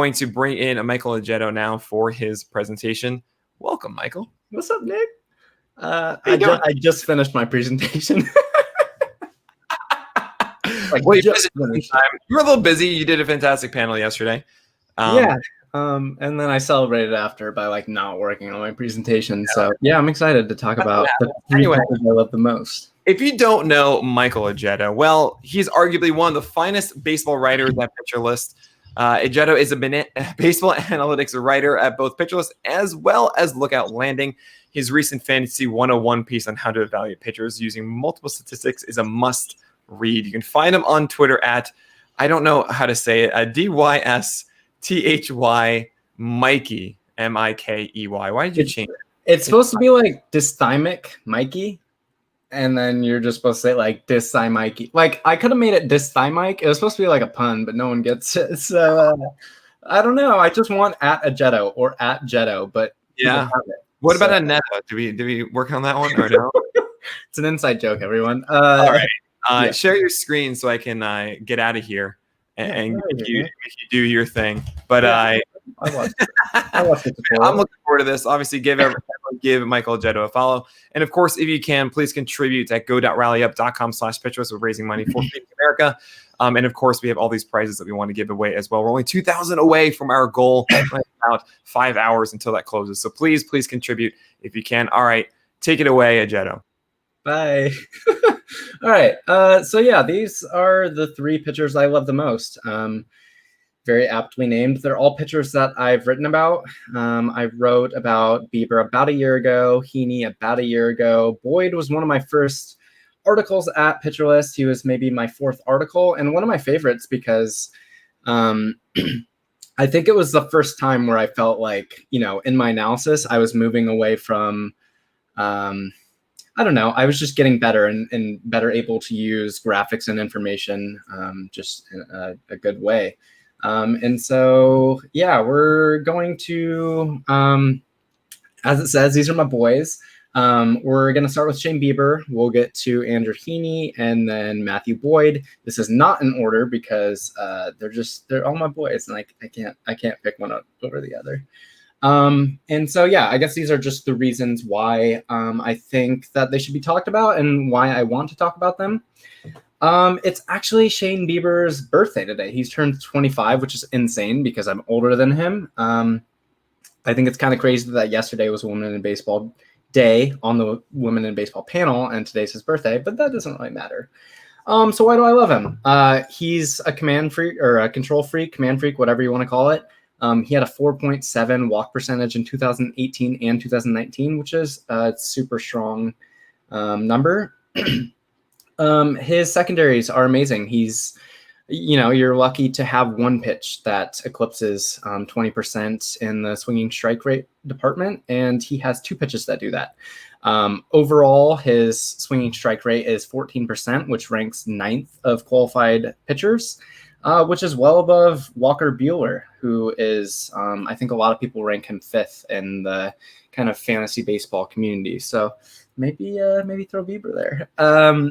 going to bring in Michael Ajeto now for his presentation. Welcome, Michael. What's up, Nick? I just finished my presentation. You were a little busy. You did a fantastic panel yesterday. And then I celebrated after by not working on my presentation. So yeah, I'm excited to talk about the three pitchers I love the most. If you don't know Michael Ajeto, well, he's arguably one of the finest baseball writers at Pitcher List. Ajeto is a baseball analytics writer at both Pitcher List as well as Lookout Landing. His recent Fantasy 101 piece on how to evaluate pitchers using multiple statistics is a must read. You can find him on Twitter at, I don't know how to say it, DYSTHY Mikey, Mikey. Why did you change it? It's supposed to be like dysthymic Mikey. And then you're just supposed to say dysthy Mikey. I could have made it dysthymic. It was supposed to be like a pun, but no one gets it. So I don't know. I just want at Ajeto or at Jetto, but yeah. What about a Neto? Do we work on that one or no? It's an inside joke, everyone. All right. Share your screen so I can get out of here and make you do your thing. But I watched it. I'm looking forward to this. Obviously, give Michael Ajeto a follow. And of course, if you can, please contribute at go.rallyup.com/pitchers. We're raising money for Feeding America. And of course, we have all these prizes that we want to give away as well. We're only 2,000 away from our goal, about 5 hours until that closes. So please contribute if you can. All right, take it away, Ajeto. Bye. All right. So yeah, these are the three pitchers I love the most. Very aptly named. They're all pitchers that I've written about. I wrote about Bieber about a year ago, Heaney about a year ago. Boyd was one of my first articles at Pitcher List. He was maybe my fourth article and one of my favorites because I think it was the first time where I felt like, in my analysis, I was moving away from, I don't know, I was just getting better and better able to use graphics and information just in a good way. And so, yeah, we're going to, as it says, these are my boys. We're going to start with Shane Bieber. We'll get to Andrew Heaney and then Matthew Boyd. This is not in order because they're all my boys, and I can't pick one up over the other. And so, yeah, I guess these are just the reasons why I think that they should be talked about and why I want to talk about them. It's actually Shane Bieber's birthday today. He's turned 25, which is insane because I'm older than him. I think it's kind of crazy that yesterday was Women in Baseball Day on the Women in Baseball panel, and today's his birthday, but that doesn't really matter. So why do I love him? He's a command freak or a control freak, command freak, whatever you want to call it. He had a 4.7 walk percentage in 2018 and 2019, which is a super strong number. His secondaries are amazing. He's, you're lucky to have one pitch that eclipses 20% in the swinging strike rate department, and he has two pitches that do that. Overall, his swinging strike rate is 14%, which ranks 9th of qualified pitchers, which is well above Walker Buehler, who is, I think a lot of people rank him 5th in the kind of fantasy baseball community. So maybe throw Bieber there.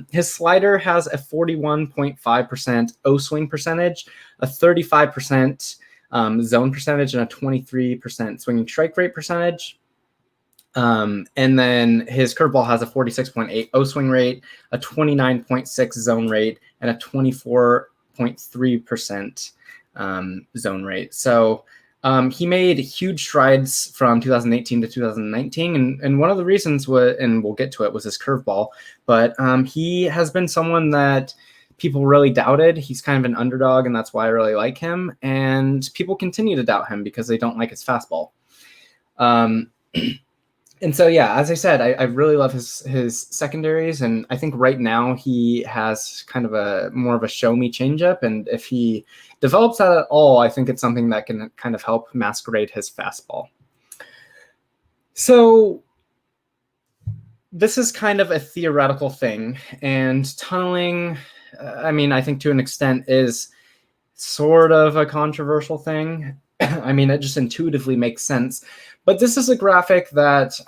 His slider has a 41.5% O-swing percentage, a 35% zone percentage, and a 23% swinging strike rate percentage. And then his curveball has a 46.8 O-swing rate, a 29.6 zone rate, and a 24.3% zone rate. So he made huge strides from 2018 to 2019. And one of the reasons and we'll get to it, was his curveball. But he has been someone that people really doubted. He's kind of an underdog, and that's why I really like him. And people continue to doubt him because they don't like his fastball. And so, yeah, as I said, I really love his secondaries, and I think right now he has kind of more of a show me changeup, and if he develops that at all, I think it's something that can kind of help masquerade his fastball. So this is kind of a theoretical thing, and tunneling, I think to an extent is sort of a controversial thing. It just intuitively makes sense. But this is a graphic that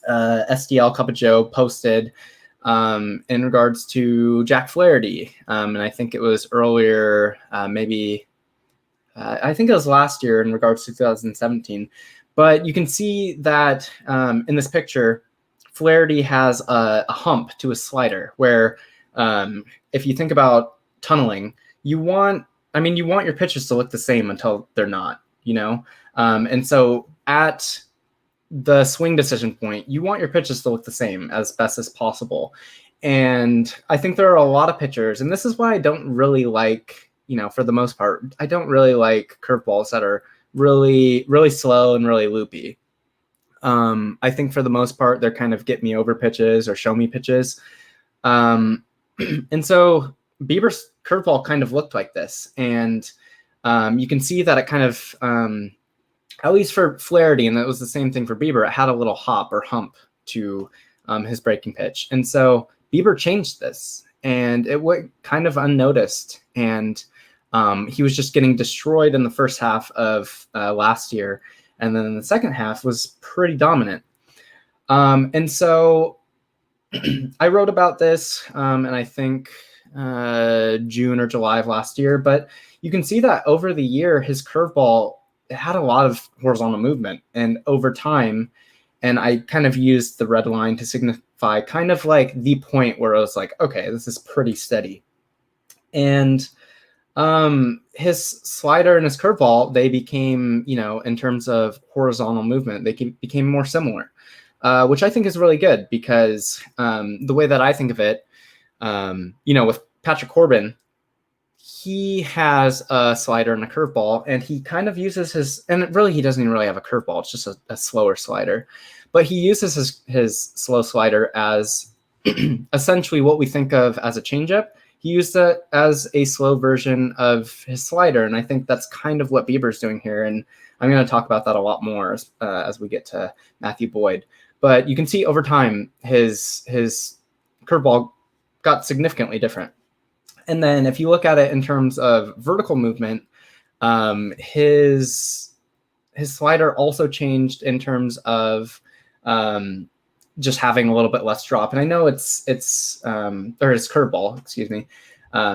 SDL Cup of Joe posted in regards to Jack Flaherty. And I think it was earlier, maybe I think it was last year in regards to 2017. But you can see that in this picture, Flirty has a hump to his slider where if you think about tunneling, you want your pitches to look the same until they're not, and so at the swing decision point, you want your pitches to look the same as best as possible. And I think there are a lot of pitchers, and this is why I don't really like, for the most part, I don't really like curveballs that are really, really slow and really loopy. I think for the most part, they're kind of get me over pitches or show me pitches. And so Bieber's curveball kind of looked like this. And you can see that it kind of, at least for Flirty, and that was the same thing for Bieber, it had a little hop or hump to his breaking pitch. And so Bieber changed this, and it went kind of unnoticed. And he was just getting destroyed in the first half of last year. And then the second half was pretty dominant. And so I wrote about this, and I think June or July of last year. But you can see that over the year, his curveball, it had a lot of horizontal movement. And over time, and I kind of used the red line to signify kind of like the point where I was like, okay, this is pretty steady. And his slider and his curveball, they became, in terms of horizontal movement, they became more similar, which I think is really good because the way that I think of it, with Patrick Korbin, he has a slider and a curveball, and he kind of uses and really he doesn't even really have a curveball. It's just a slower slider, but he uses his slow slider as essentially what we think of as a changeup. He used it as a slow version of his slider, and I think that's kind of what Bieber's doing here. And I'm going to talk about that a lot more as we get to Matthew Boyd. But you can see over time his curveball got significantly different. And then if you look at it in terms of vertical movement, his slider also changed in terms of just having a little bit less drop. And I know it's or his curveball, excuse me.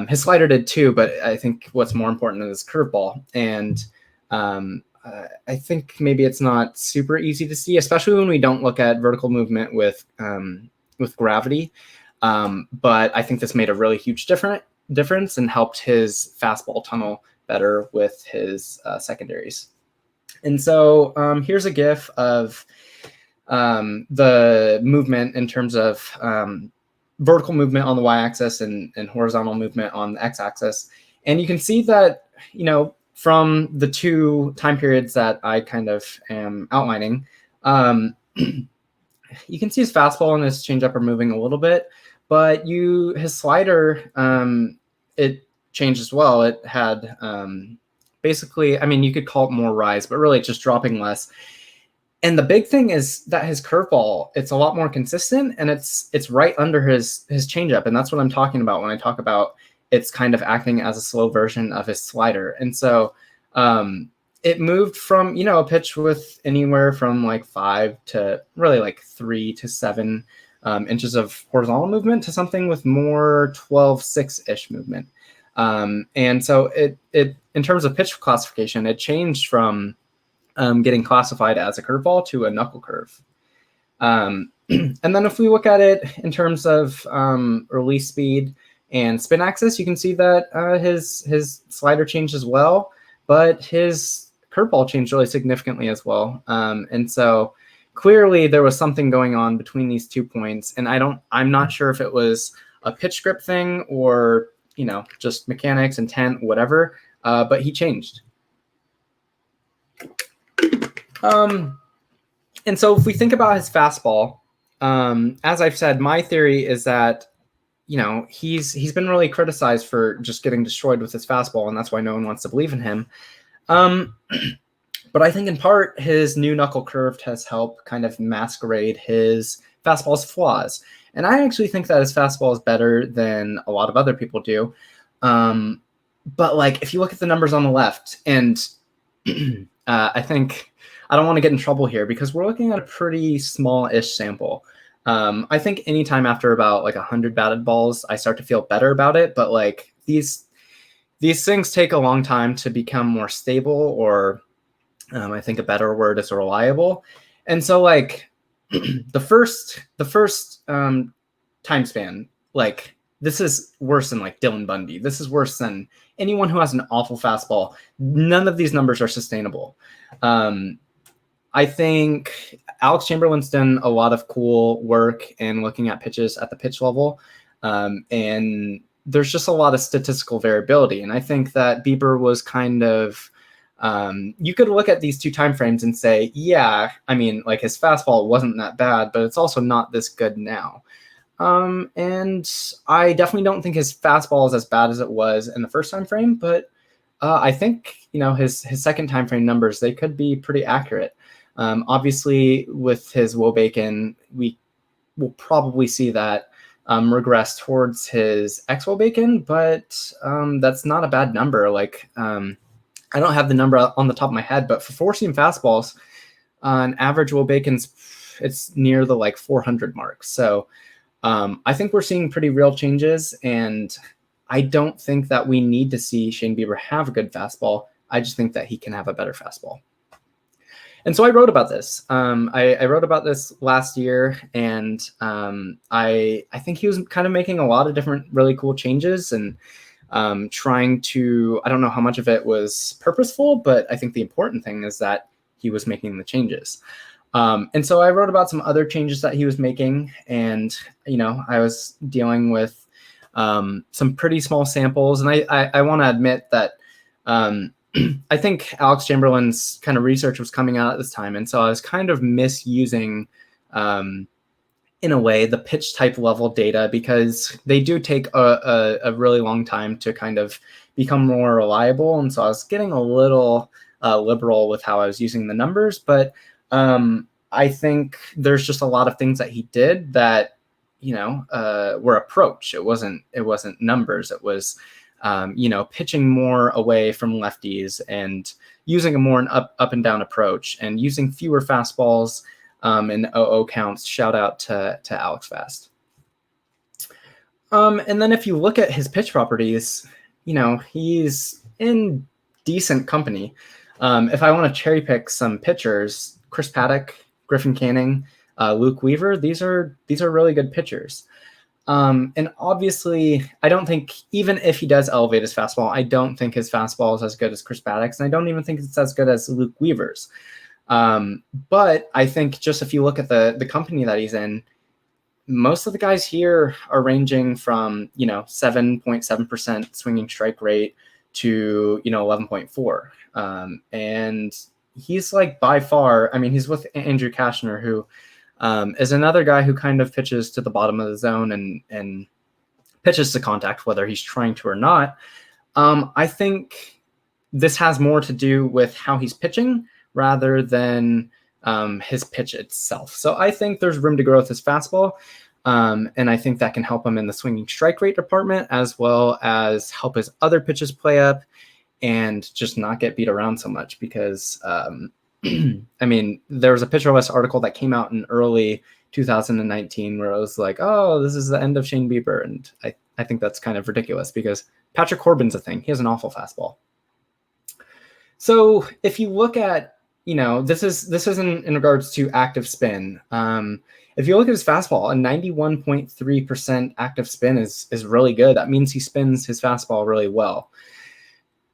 His slider did too, but I think what's more important is his curveball. And I think maybe it's not super easy to see, especially when we don't look at vertical movement with gravity. But I think this made a really huge difference and helped his fastball tunnel better with his secondaries. And so here's a GIF of the movement in terms of vertical movement on the y-axis and horizontal movement on the x-axis. And you can see that, from the two time periods that I kind of am outlining, you can see his fastball and his changeup are moving a little bit, but his slider, it changed as well. It had basically, you could call it more rise, but really just dropping less. And the big thing is that his curveball, it's a lot more consistent, and it's right under his changeup. And that's what I'm talking about when I talk about it's kind of acting as a slow version of his slider. And so it moved from, a pitch with anywhere from like 5 to really like 3 to 7 inches of horizontal movement to something with more 12-6-ish movement. And so it in terms of pitch classification, it changed from getting classified as a curveball to a knuckle curve. And then if we look at it in terms of release speed and spin axis, you can see that his slider changed as well, but his curveball changed really significantly as well. And so clearly there was something going on between these 2 points, and I'm not sure if it was a pitch grip thing or just mechanics, intent, whatever, but he changed. And so if we think about his fastball, as I've said, my theory is that, he's been really criticized for just getting destroyed with his fastball, and that's why no one wants to believe in him. But I think in part his new knuckle curve has helped kind of masquerade his fastball's flaws. And I actually think that his fastball is better than a lot of other people do. But like, if you look at the numbers on the left, and I think I don't want to get in trouble here because we're looking at a pretty small-ish sample. I think anytime after about like 100 batted balls, I start to feel better about it. But like these, these things take a long time to become more stable, or I think a better word is reliable. And so like the first time span, like this is worse than like Dylan Bundy. This is worse than anyone who has an awful fastball. None of these numbers are sustainable. I think Alex Chamberlain's done a lot of cool work in looking at pitches at the pitch level. And there's just a lot of statistical variability. And I think that Bieber was kind of, you could look at these two time frames and say, yeah, I mean, like his fastball wasn't that bad, but it's also not this good now. And I definitely don't think his fastball is as bad as it was in the first time frame, but I think, you know, his second time frame numbers, they could be pretty accurate. Obviously, with his Wobacon, we will probably see that regress towards his ex-Wobacon, but that's not a bad number. Like, I don't have the number on the top of my head, but for four-seam fastballs, on average Wobacon's, it's near the like 400 mark. So I think we're seeing pretty real changes, and I don't think that we need to see Shane Bieber have a good fastball. I just think that he can have a better fastball. And so I wrote about this. I wrote about this last year, and I think he was kind of making a lot of different really cool changes and trying to, I don't know how much of it was purposeful, but I think the important thing is that he was making the changes. And so I wrote about some other changes that he was making, and, you know, I was dealing with some pretty small samples. And I want to admit that I think Alex Chamberlain's kind of research was coming out at this time. And so I was kind of misusing, in a way, the pitch type level data, because they do take a really long time to kind of become more reliable. And so I was getting a little liberal with how I was using the numbers. But I think there's just a lot of things that he did that, you know, were approach. It wasn't numbers. It was, you know, pitching more away from lefties and using a more up and down approach and using fewer fastballs and 0-0 counts. Shout out to Alex Fast. And then if you look at his pitch properties, you know, he's in decent company. If I want to cherry pick some pitchers, Chris Paddock, Griffin Canning, Luke Weaver, these are really good pitchers. And obviously, I don't think, even if he does elevate his fastball, I don't think his fastball is as good as Chris Paddock's, and I don't even think it's as good as Luke Weaver's. But I think just if you look at the company that he's in, most of the guys here are ranging from, you know, 7.7% swinging strike rate to, you know, 11.4. And he's like by far, I mean, he's with Andrew Cashner, who is another guy who kind of pitches to the bottom of the zone and pitches to contact, whether he's trying to or not. I think this has more to do with how he's pitching rather than his pitch itself. So I think there's room to grow with his fastball. And I think that can help him in the swinging strike rate department, as well as help his other pitches play up and just not get beat around so much. Because, I mean, there was a Pitcher List article that came out in early 2019 where it was like, oh, this is the end of Shane Bieber. And I think that's kind of ridiculous, because Patrick Corbin's a thing. He has an awful fastball. So if you look at, you know, this is in regards to active spin. If you look at his fastball, a 91.3% active spin is really good. That means he spins his fastball really well.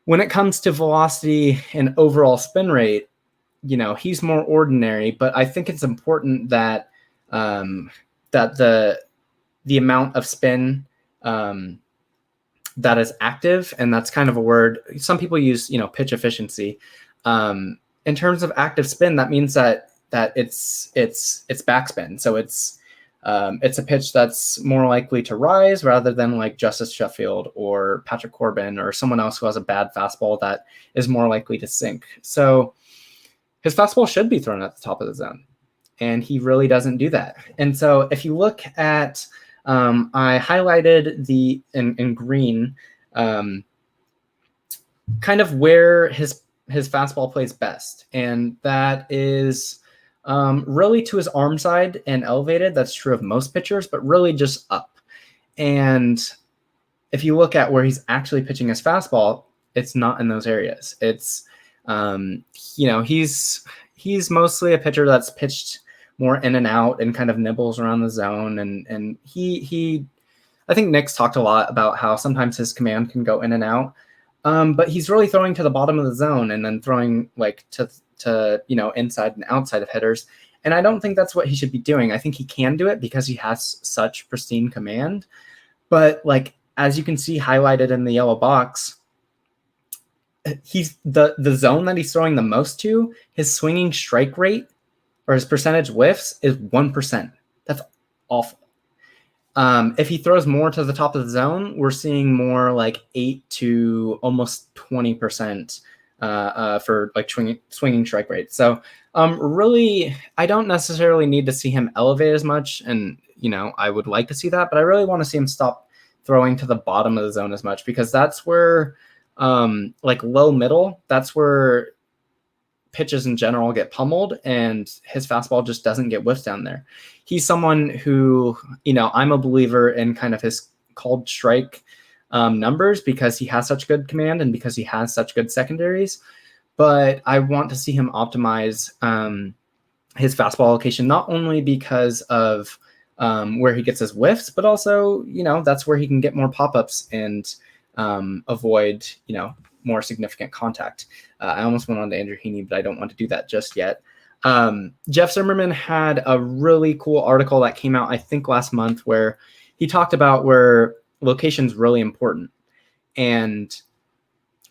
When it comes to velocity and overall spin rate, you know, he's more ordinary, but I think it's important that that the amount of spin that is active, and that's kind of a word some people use, you know, pitch efficiency. In terms of active spin, that means that it's backspin. So it's a pitch that's more likely to rise rather than like Justice Sheffield or Patrick Korbin or someone else who has a bad fastball that is more likely to sink. So his fastball should be thrown at the top of the zone, and he really doesn't do that. And so if you look at, I highlighted in green, kind of where his fastball plays best, and that is really to his arm side and elevated. That's true of most pitchers, but really just up. And if you look at where he's actually pitching his fastball, it's not in those areas. It's, he's mostly a pitcher that's pitched more in and out and kind of nibbles around the zone. And he I think Nick's talked a lot about how sometimes his command can go in and out. But he's really throwing to the bottom of the zone and then throwing like to inside and outside of hitters. And I don't think that's what he should be doing. I think he can do it because he has such pristine command. But like, as you can see highlighted in the yellow box, he's the zone that he's throwing the most to, his swinging strike rate or his percentage whiffs is 1%. That's awful. If he throws more to the top of the zone, we're seeing more like 8 to almost 20% for like swinging strike rate. So really, I don't necessarily need to see him elevate as much. And, I would like to see that, but I really want to see him stop throwing to the bottom of the zone as much, because that's where like low middle, that's where pitches in general get pummeled, and his fastball just doesn't get whiffs down there. He's someone who, I'm a believer in kind of his called strike numbers because he has such good command and because he has such good secondaries. But I want to see him optimize his fastball allocation, not only because of where he gets his whiffs, but also, that's where he can get more pop-ups and avoid, more significant contact. I almost went on to Andrew Heaney, but I don't want to do that just yet. Jeff Zimmerman had a really cool article that came out, I think, last month, where he talked about where location's really important. And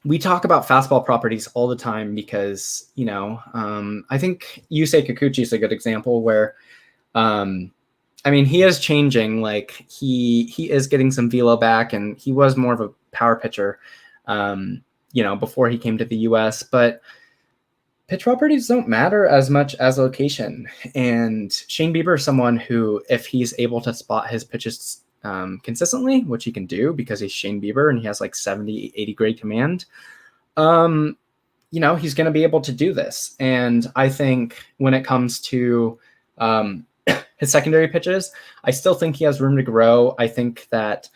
we talk about fastball properties all the time because, I think Yusei Kikuchi is a good example where, he is changing. Like he is getting some velo back, and he was more of a power pitcher, before he came to the US, but pitch properties don't matter as much as location. And Shane Bieber is someone who, if he's able to spot his pitches consistently, which he can do because he's Shane Bieber and he has like 70, 80 grade command, he's going to be able to do this. And I think when it comes to his secondary pitches, I still think he has room to grow. I think that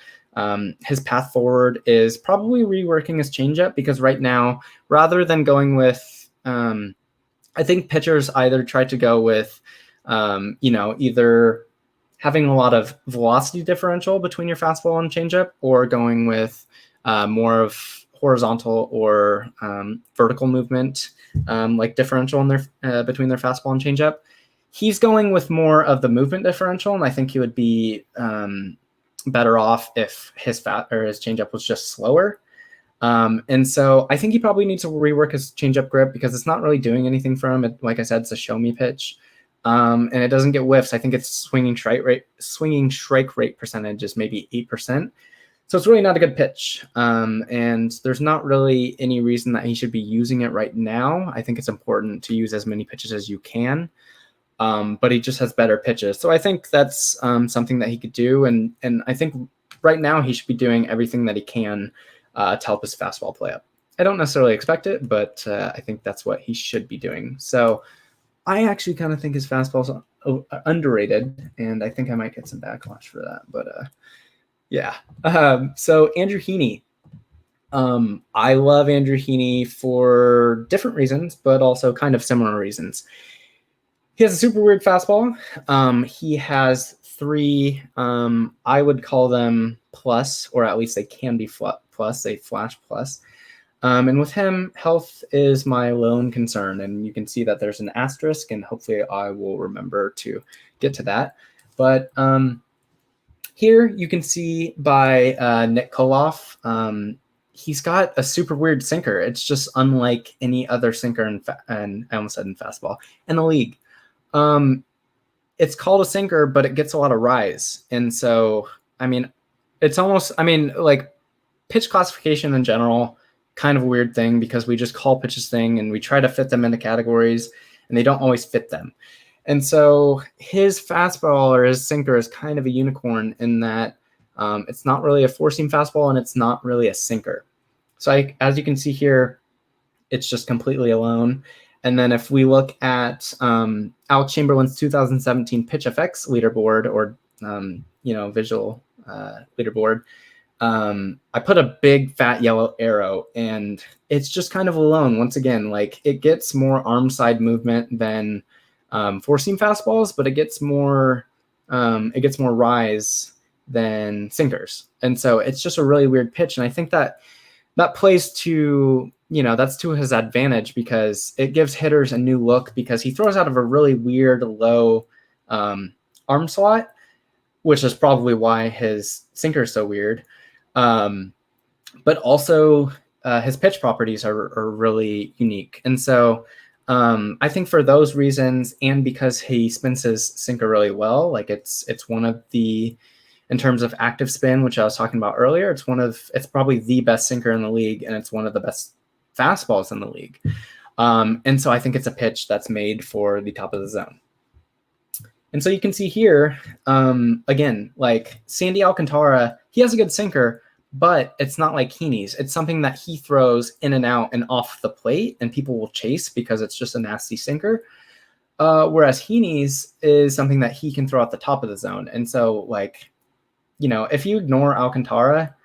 his path forward is probably reworking his changeup, because right now, rather than going with, I think pitchers either try to go with, either having a lot of velocity differential between your fastball and changeup, or going with more of horizontal or vertical movement, like differential in their between their fastball and changeup. He's going with more of the movement differential, and I think he would be better off if his changeup was just slower. And so I think he probably needs to rework his changeup grip, because it's not really doing anything for him. Like I said, it's a show me pitch, and it doesn't get whiffs. I think its swinging strike rate percentage is maybe 8%. So it's really not a good pitch. And there's not really any reason that he should be using it right now. I think it's important to use as many pitches as you can. But he just has better pitches. So I think that's something that he could do. And I think right now he should be doing everything that he can to help his fastball play up. I don't necessarily expect it, but I think that's what he should be doing. So I actually kind of think his fastball's underrated, and I think I might get some backlash for that. But yeah. So Andrew Heaney. I love Andrew Heaney for different reasons, but also kind of similar reasons. He has a super weird fastball. He has 3, I would call them plus, or at least they can be plus, they flash plus. And with him, health is my lone concern. And you can see that there's an asterisk, and hopefully I will remember to get to that. But here you can see by Nick Koloff, he's got a super weird sinker. It's just unlike any other sinker and I almost said in fastball in the league. It's called a sinker, but it gets a lot of rise. And so, it's almost, like pitch classification in general, kind of a weird thing, because we just call pitches thing and we try to fit them into categories, and they don't always fit them. And so his fastball or his sinker is kind of a unicorn in that it's not really a four-seam fastball and it's not really a sinker. So as you can see here, it's just completely alone. And then if we look at Alex Chamberlain's 2017 PitchFX leaderboard, or visual leaderboard, I put a big fat yellow arrow, and it's just kind of alone. Once again, like it gets more arm side movement than four seam fastballs, but it gets more rise than sinkers. And so it's just a really weird pitch. And I think that plays to, that's to his advantage because it gives hitters a new look because he throws out of a really weird low arm slot, which is probably why his sinker is so weird. But also his pitch properties are really unique. And so I think for those reasons, and because he spins his sinker really well, like it's one of the, in terms of active spin, which I was talking about earlier, it's probably the best sinker in the league, and it's one of the best fastballs in the league. And so I think it's a pitch that's made for the top of the zone. And so you can see here, again, like Sandy Alcantara, he has a good sinker, but it's not like Heaney's. It's something that he throws in and out and off the plate, and people will chase because it's just a nasty sinker. Whereas Heaney's is something that he can throw at the top of the zone. And so, like, if you ignore Alcantara,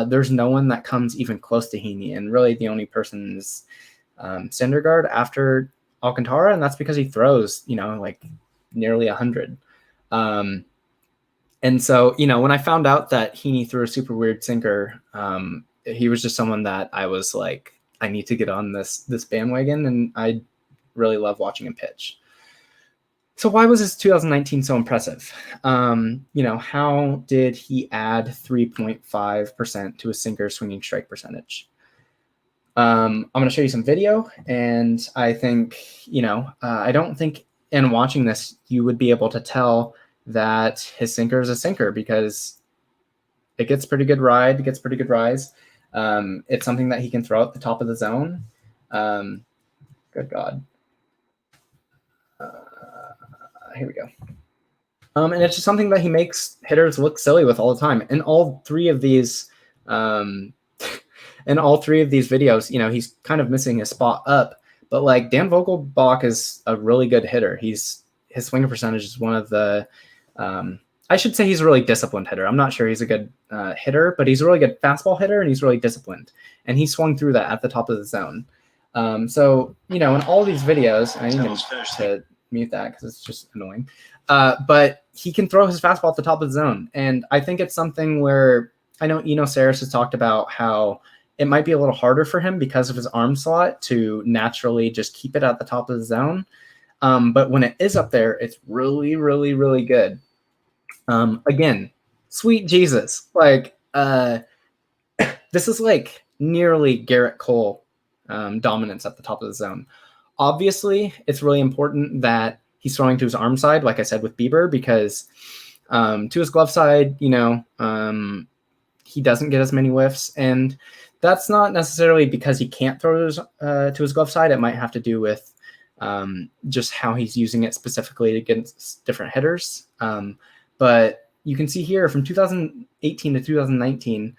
there's no one that comes even close to Heaney. And really the only person is Syndergaard after Alcantara, and that's because he throws, like nearly 100. And so, when I found out that Heaney threw a super weird sinker, he was just someone that I was like, I need to get on this bandwagon, and I really love watching him pitch. So why was his 2019 so impressive? How did he add 3.5% to his sinker swinging strike percentage? I'm going to show you some video, and I think, I don't think in watching this, you would be able to tell that his sinker is a sinker because it gets pretty good ride, it gets pretty good rise. It's something that he can throw at the top of the zone. Good God. Here we go. And it's just something that he makes hitters look silly with all the time. In all three of these, videos, he's kind of missing his spot up. But like Dan Vogelbach is a really good hitter. His swinger percentage is one of the. I should say he's a really disciplined hitter. I'm not sure he's a good hitter, but he's a really good fastball hitter, and he's really disciplined. And he swung through that at the top of the zone. So in all these videos, I need to mute that because it's just annoying. But he can throw his fastball at the top of the zone. And I think it's something where I know Eno Saris has talked about how it might be a little harder for him because of his arm slot to naturally just keep it at the top of the zone. But when it is up there, it's really, really, really good. Again, sweet Jesus. Like, this is like nearly Garrett Cole dominance at the top of the zone. Obviously, it's really important that he's throwing to his arm side, like I said with Bieber, because to his glove side, he doesn't get as many whiffs. And that's not necessarily because he can't throw to his glove side. It might have to do with just how he's using it specifically against different hitters. But you can see here from 2018 to 2019,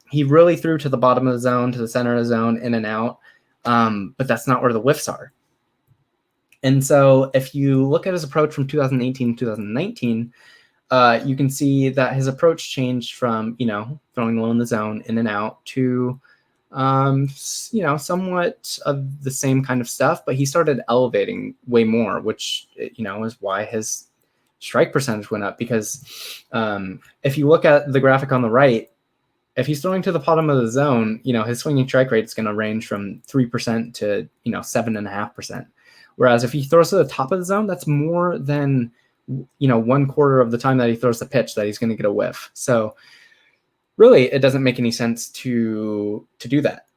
he really threw to the bottom of the zone, to the center of the zone, in and out. But that's not where the whiffs are. And so if you look at his approach from 2018 to 2019, you can see that his approach changed from, throwing low in the zone, in and out, to, somewhat of the same kind of stuff, but he started elevating way more, which, is why his strike percentage went up. Because if you look at the graphic on the right, if he's throwing to the bottom of the zone, his swinging strike rate is going to range from 3% to, 7.5%. Whereas if he throws to the top of the zone, that's more than, 1/4 of the time that he throws the pitch that he's going to get a whiff. So really, it doesn't make any sense to do that.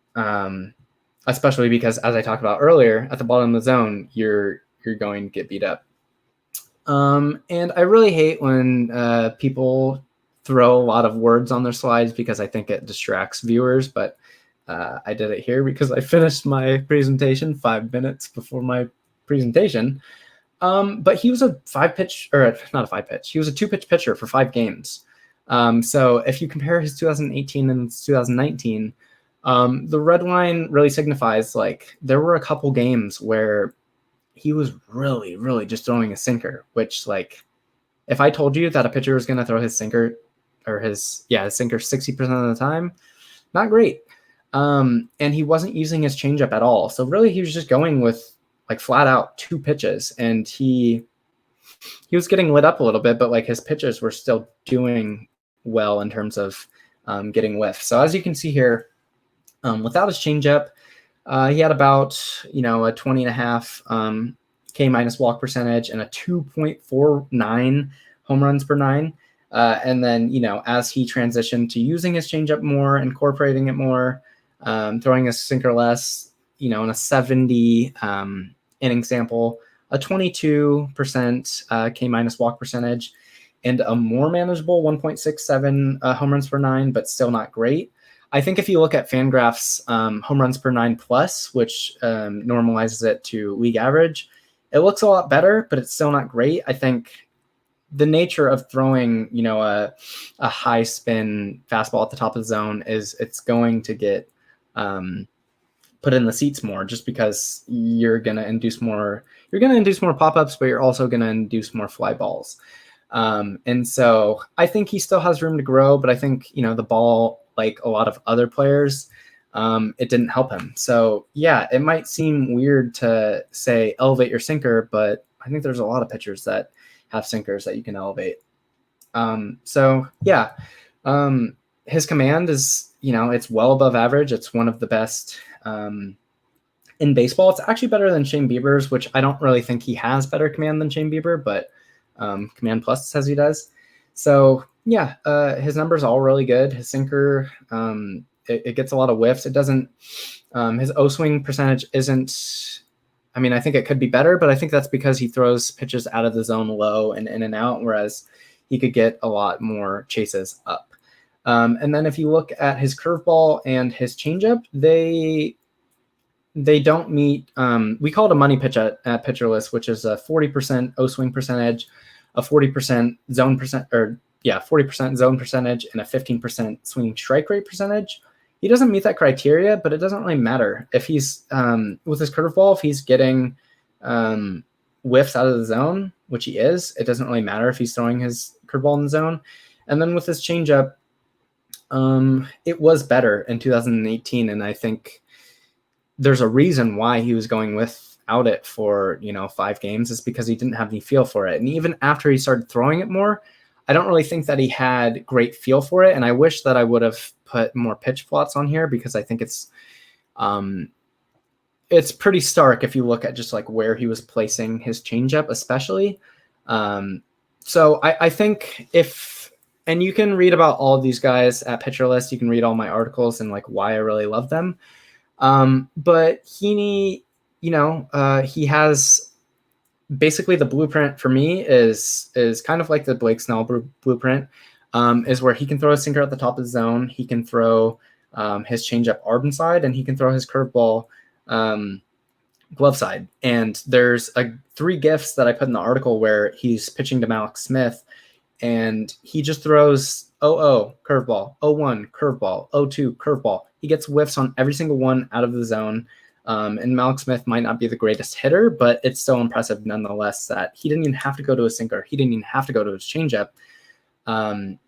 Especially because, as I talked about earlier, at the bottom of the zone, you're going to get beat up. And I really hate when people throw a lot of words on their slides because I think it distracts viewers, but I did it here because I finished my presentation 5 minutes before my presentation. But he was a he was a 2-pitch pitcher for 5 games. So if you compare his 2018 and 2019, the red line really signifies like there were a couple games where he was really, really just throwing a sinker, which, like, if I told you that a pitcher was going to throw his sinker his sinker 60% of the time. Not great. And he wasn't using his changeup at all. So really he was just going with like flat out 2 pitches, and he was getting lit up a little bit, but like his pitches were still doing well in terms of getting whiff. So as you can see here, without his changeup, he had about, a 20.5 K minus walk percentage and a 2.49 home runs per 9. And then, as he transitioned to using his changeup more, incorporating it more, throwing a sinker less, in a 70 inning sample, a 22% K minus walk percentage, and a more manageable 1.67 home runs per 9, but still not great. I think if you look at Fangraph's home runs per 9 plus, which normalizes it to league average, it looks a lot better, but it's still not great. I think the nature of throwing, a high spin fastball at the top of the zone is it's going to get put in the seats more, just because you're going to induce more pop-ups, but you're also going to induce more fly balls. And so I think he still has room to grow, but I think, the ball, like a lot of other players, it didn't help him. So yeah, it might seem weird to say elevate your sinker, but I think there's a lot of pitchers that have sinkers that you can elevate. His command is, it's well above average. It's one of the best in baseball. It's actually better than Shane Bieber's, which I don't really think he has better command than Shane Bieber, but Command Plus says he does. So yeah, his numbers are all really good. His sinker, it gets a lot of whiffs. It doesn't, his O swing percentage isn't, I think it could be better, but I think that's because he throws pitches out of the zone low and in and out, whereas he could get a lot more chases up. And then if you look at his curveball and his changeup, they don't meet, we call it a money pitch at Pitcher List, which is a 40% O swing percentage, a 40% zone percent, 40% zone percentage, and a 15% swinging strike rate percentage. He doesn't meet that criteria, but it doesn't really matter. If he's, with his curveball, if he's getting whiffs out of the zone, which he is, it doesn't really matter if he's throwing his curveball in the zone. And then with his changeup, it was better in 2018, and I think there's a reason why he was going without it for 5 games, is because he didn't have any feel for it. And even after he started throwing it more, I don't really think that he had great feel for it. And I wish that I would have put more pitch plots on here, because I think it's pretty stark if you look at just like where he was placing his changeup, especially. So I think and you can read about all of these guys at Pitcher List. You can read all my articles and like why I really love them. But Heaney, he has basically the blueprint for me is kind of like the Blake Snell blueprint, is where he can throw a sinker at the top of the zone. He can throw his changeup arm side, and he can throw his curveball glove side. And there's 3 GIFs that I put in the article where he's pitching to Mallex Smith, and he just throws 0-0 curveball, 0-1 curveball, 0-2 curveball. He gets whiffs on every single one out of the zone. And Mallex Smith might not be the greatest hitter, but it's still impressive nonetheless that he didn't even have to go to a sinker. He didn't even have to go to his changeup.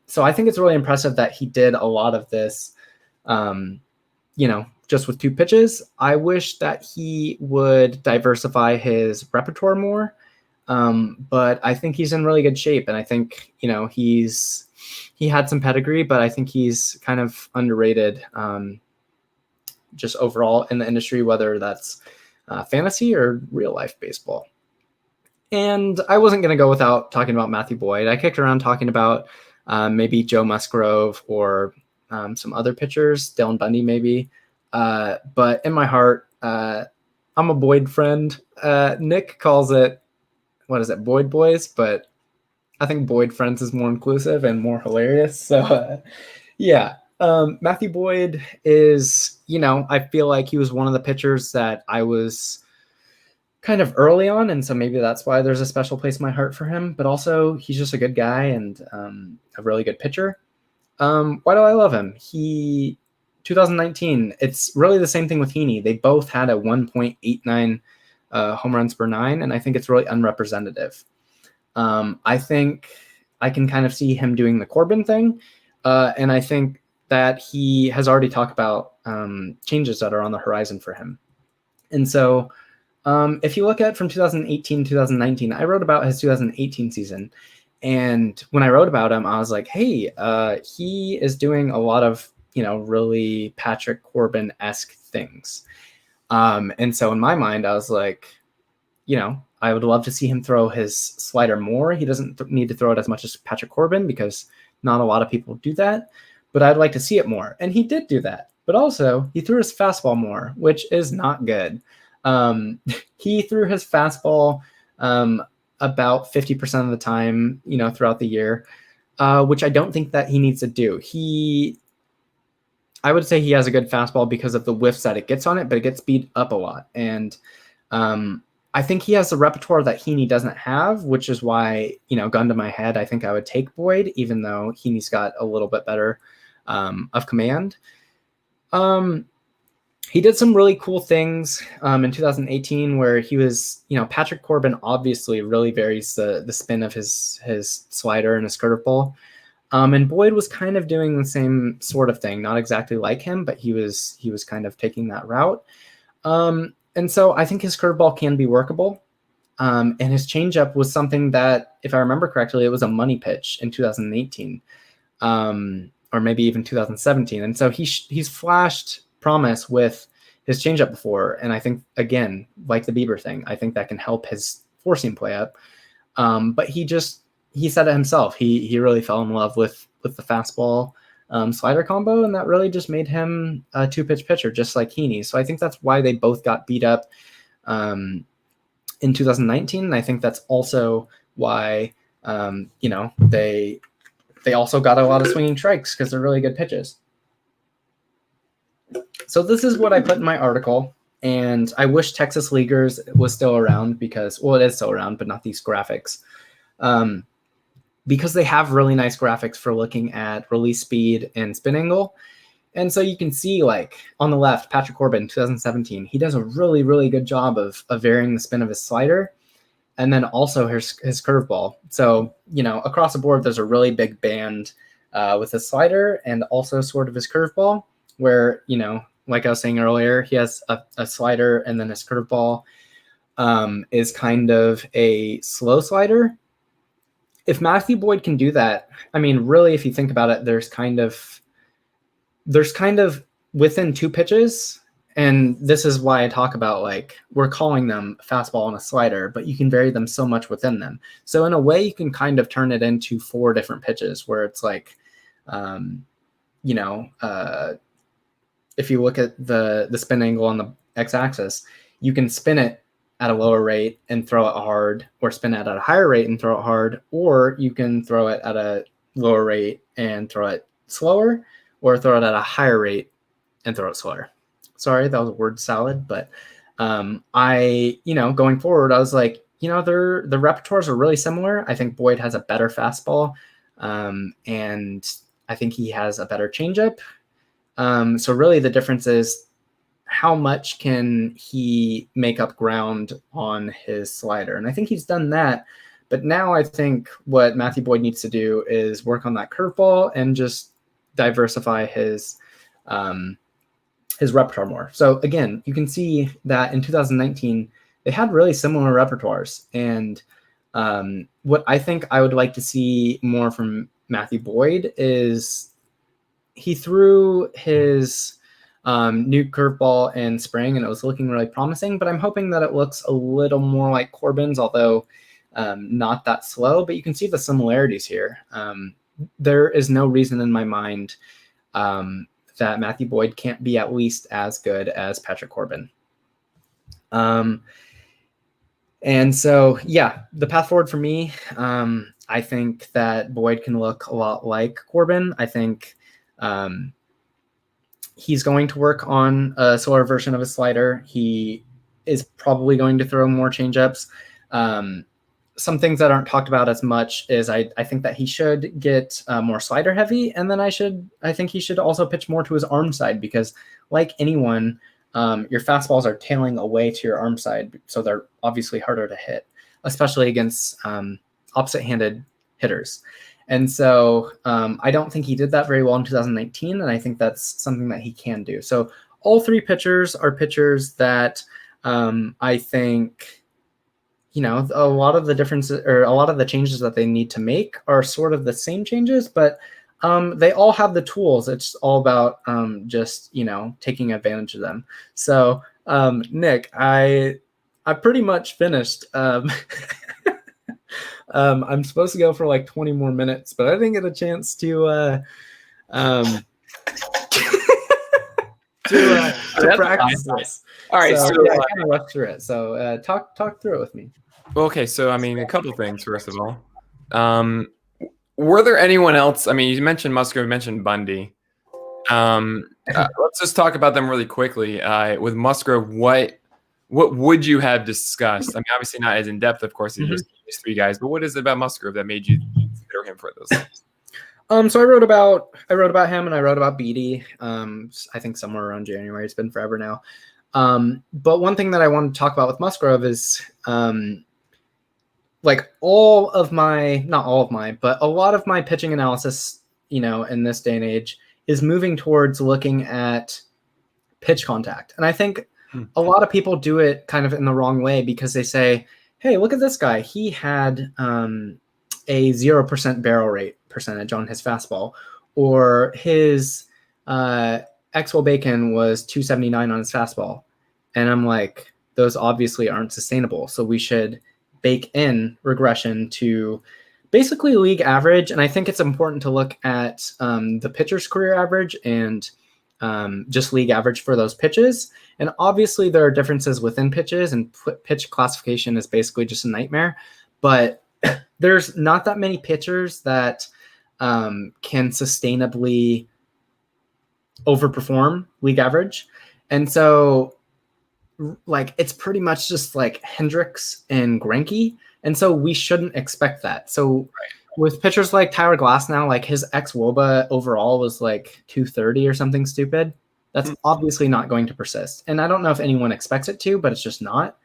So I think it's really impressive that he did a lot of this, just with 2 pitches. I wish that he would diversify his repertoire more. But I think he's in really good shape. And I think, he had some pedigree, but I think he's kind of underrated, just overall in the industry, whether that's fantasy or real life baseball. And I wasn't going to go without talking about Matthew Boyd. I kicked around talking about maybe Joe Musgrove or some other pitchers, Dylan Bundy maybe. But in my heart, I'm a Boyd friend. Nick calls it, Boyd Boys? But I think Boyd Friends is more inclusive and more hilarious. So Matthew Boyd is, I feel like he was one of the pitchers that I was kind of early on. And so maybe that's why there's a special place in my heart for him. But also he's just a good guy and a really good pitcher. Why do I love him? 2019, it's really the same thing with Heaney. They both had a 1.89 home runs per 9. And I think it's really unrepresentative. I think I can kind of see him doing the Korbin thing, And I think that he has already talked about changes that are on the horizon for him. And so if you look at from 2018, 2019, I wrote about his 2018 season. And when I wrote about him, I was like, hey, he is doing a lot of, really Patrick Korbin-esque things. And so in my mind, I was like, I would love to see him throw his slider more. He doesn't need to throw it as much as Patrick Korbin because not a lot of people do that. But I'd like to see it more. And he did do that. But also, he threw his fastball more, which is not good. He threw his fastball about 50% of the time, throughout the year, which I don't think that he needs to do. I would say he has a good fastball because of the whiffs that it gets on it, but it gets beat up a lot. And I think he has the repertoire that Heaney doesn't have, which is why, gun to my head, I think I would take Boyd, even though Heaney's got a little bit better of command. He did some really cool things in 2018 where he was, Patrick Korbin obviously really varies the spin of his slider and his curveball. And Boyd was kind of doing the same sort of thing, not exactly like him, but he was kind of taking that route. And so I think his curveball can be workable. And his changeup was something that, if I remember correctly, it was a money pitch in 2018, or maybe even 2017. And so he's flashed promise with his changeup before. And I think, again, like the Bieber thing, I think that can help his four-seam play up. But he said it himself. He really fell in love with the fastball slider combo, and that really just made him a two-pitch pitcher, just like Heaney. So I think that's why they both got beat up in 2019. And I think that's also why they also got a lot of swinging strikes because they're really good pitches. So this is what I put in my article, and I wish Texas Leaguers was still around because, well, it is still around, but not these graphics. Because they have really nice graphics for looking at release speed and spin angle. And so you can see, like, on the left, Patrick Korbin, 2017, he does a really, really good job of varying the spin of his slider, and then also his curveball. So, across the board, there's a really big band with his slider and also sort of his curveball, where, like I was saying earlier, he has a slider, and then his curveball is kind of a slow slider. If Matthew Boyd can do that, I mean, really, if you think about it, there's kind of within two pitches, and this is why I talk about, like, we're calling them fastball and a slider, but you can vary them so much within them. So in a way, you can kind of turn it into four different pitches where it's like, if you look at the spin angle on the x-axis, you can spin it at a lower rate and throw it hard, or spin it at a higher rate and throw it hard, or you can throw it at a lower rate and throw it slower, or throw it at a higher rate and throw it slower. Sorry, that was a word salad, but going forward, I was like, the repertoires are really similar. I think Boyd has a better fastball, and I think he has a better changeup. So really the difference is how much can he make up ground on his slider? And I think he's done that. But now I think what Matthew Boyd needs to do is work on that curveball and just diversify his repertoire more. So again, you can see that in 2019, they had really similar repertoires. And what I think I would like to see more from Matthew Boyd is he threw his new curveball in spring, and it was looking really promising, but I'm hoping that it looks a little more like Korbin's, although not that slow, but you can see the similarities here. There is no reason in my mind that Matthew Boyd can't be at least as good as Patrick Korbin. And so, yeah, the path forward for me, I think that Boyd can look a lot like Korbin. I think he's going to work on a slower version of his slider. He is probably going to throw more changeups. Some things that aren't talked about as much is I think that he should get more slider heavy, and then I think he should also pitch more to his arm side, because like anyone, your fastballs are tailing away to your arm side, so they're obviously harder to hit, especially against opposite-handed hitters. And so I don't think he did that very well in 2019, and I think that's something that he can do. So all three pitchers are pitchers that I think, a lot of the differences or a lot of the changes that they need to make are sort of the same changes, but they all have the tools. It's all about just, taking advantage of them. So Nick, I pretty much finished. I'm supposed to go for like 20 more minutes, but I didn't get a chance to practice this. All right, so I kind of rushed through it. So talk through it with me. Okay, so I mean, a couple things. First of all, were there anyone else? I mean, you mentioned Musgrove, you mentioned Bundy. Let's just talk about them really quickly. With Musgrove, what would you have discussed? I mean, obviously not as in depth, of course. It's just these three guys, but what is it about Musgrove that made you consider him for those things? So I wrote about him, and I wrote about Beatty. I think somewhere around January. It's been forever now. But one thing that I wanted to talk about with Musgrove is like not all of my, but a lot of my pitching analysis, in this day and age is moving towards looking at pitch contact. And I think a lot of people do it kind of in the wrong way because they say, hey, look at this guy. He had a 0% barrel rate percentage on his fastball, or his X-Well Bacon was 279 on his fastball. And I'm like, those obviously aren't sustainable. So we should bake in regression to basically league average. And I think it's important to look at the pitcher's career average and just league average for those pitches. And obviously there are differences within pitches, and pitch classification is basically just a nightmare. But there's not that many pitchers that can sustainably overperform league average. And so like it's pretty much just like Hendricks and Greinke. And so we shouldn't expect that. So with pitchers like Tyler Glasnow, like his ex-WOBA overall was like 230 or something stupid. That's obviously not going to persist. And I don't know if anyone expects it to, but it's just not.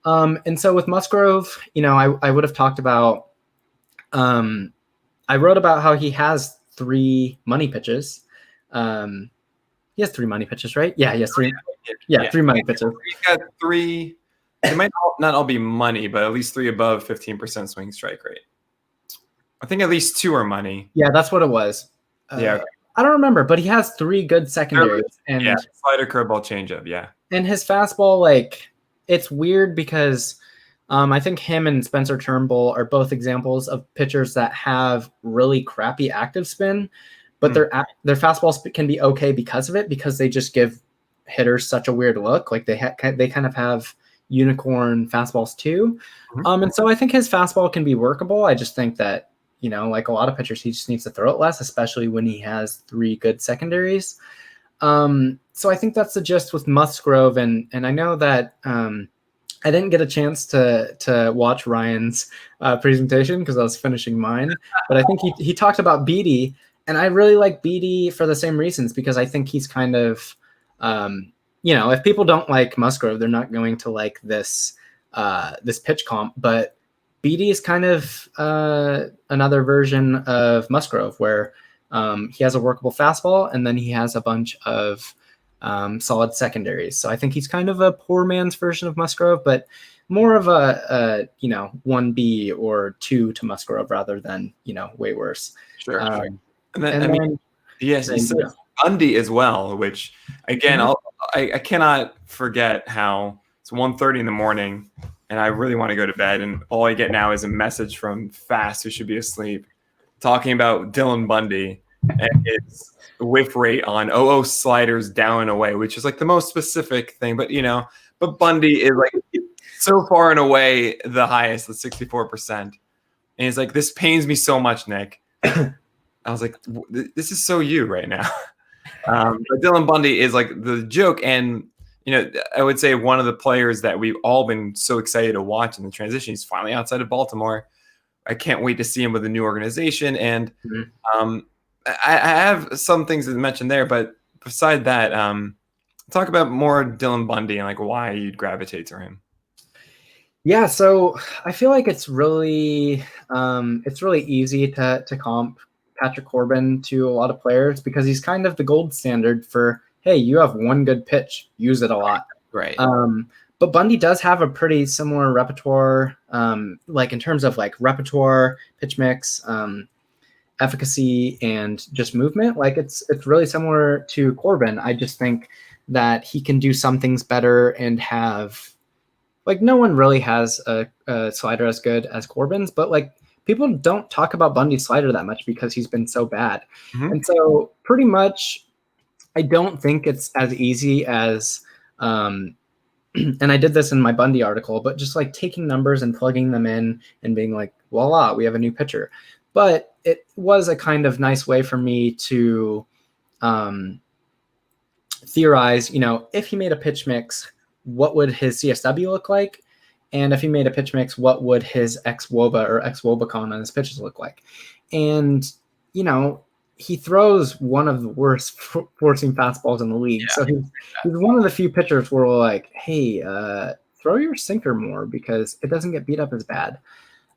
And so with Musgrove, I would have talked about, I wrote about how he has 3 money pitches. He has 3 money pitches, right? Yeah, he has 3. Yeah, 3 money pitches. He's got 3. It might not all be money, but at least 3 above 15% swing strike rate. I think at least 2 are money. Yeah, that's what it was. Yeah. I don't remember, but he has 3 good secondaries. And slider, curveball, changeup, yeah. And his fastball, like, it's weird because I think him and Spencer Turnbull are both examples of pitchers that have really crappy active spin, but their fastballs can be okay because of it, because they just give hitters such a weird look. Like they kind of have unicorn fastballs too. And so I think his fastball can be workable. I just think that, like a lot of pitchers, he just needs to throw it less, especially when he has 3 good secondaries. So I think that's the gist with Musgrove. And I know that I didn't get a chance to watch Ryan's presentation because I was finishing mine, but I think he talked about Beatty, and I really like Beatty for the same reasons, because I think he's kind of, if people don't like Musgrove, they're not going to like this pitch comp, but Beatty is kind of another version of Musgrove, where he has a workable fastball and then he has a bunch of solid secondaries. So I think he's kind of a poor man's version of Musgrove, but more of a 1B or 2 to Musgrove rather than, way worse. Sure. And then yes, he said Bundy as well, which again, I cannot forget how it's 1:30 in the morning and I really want to go to bed, and all I get now is a message from Fast, who should be asleep, talking about Dylan Bundy and his whiff rate on 0 sliders down and away, which is like the most specific thing, but but Bundy is like so far and away the highest at 64%. And he's like, this pains me so much, Nick. I was like, this is so you right now. But Dylan Bundy is like the joke. And, I would say one of the players that we've all been so excited to watch in the transition. He's finally outside of Baltimore. I can't wait to see him with a new organization. And I have some things to mention there, but beside that, talk about more Dylan Bundy and like why you'd gravitate to him. Yeah, so I feel like it's really easy to comp Patrick Korbin to a lot of players because he's kind of the gold standard for, hey, you have one good pitch, use it a lot. Right. But Bundy does have a pretty similar repertoire, like in terms of like repertoire, pitch mix, efficacy, and just movement. Like it's really similar to Korbin. I just think that he can do some things better and have, like, no one really has a slider as good as Korbin's, but like people don't talk about Bundy's slider that much because he's been so bad. Mm-hmm. And so pretty much I don't think it's as easy as and I did this in my Bundy article, but just like taking numbers and plugging them in and being like, voila, we have a new pitcher. But it was a kind of nice way for me to theorize, if he made a pitch mix, what would his CSW look like? And if he made a pitch mix, what would his ex-WOBA or ex-WOBAcon on his pitches look like? And, he throws one of the worst four-seam fastballs in the league. Yeah. So he's one of the few pitchers where we're like, hey, throw your sinker more because it doesn't get beat up as bad.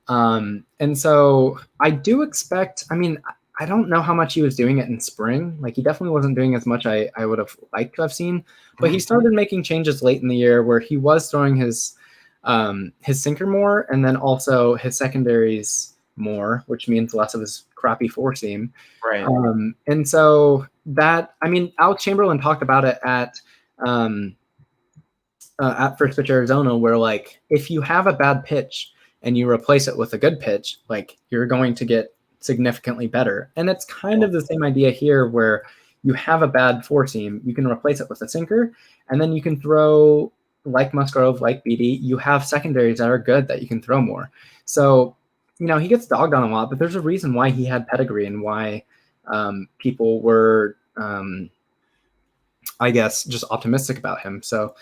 And so I do expect, I don't know how much he was doing it in spring. Like he definitely wasn't doing as much I would have liked to have seen, but he started making changes late in the year where he was throwing his sinker more and then also his secondaries more, which means less of his crappy four seam. Right. And so that, Alex Chamberlain talked about it at First Pitch Arizona, where like, if you have a bad pitch and you replace it with a good pitch, like you're going to get significantly better. And it's kind of the same idea here where you have a bad four seam, you can replace it with a sinker, and then you can throw like Musgrove, like Beatty, you have secondaries that are good that you can throw more. So, he gets dogged on a lot, but there's a reason why he had pedigree and why people were, I guess, just optimistic about him. So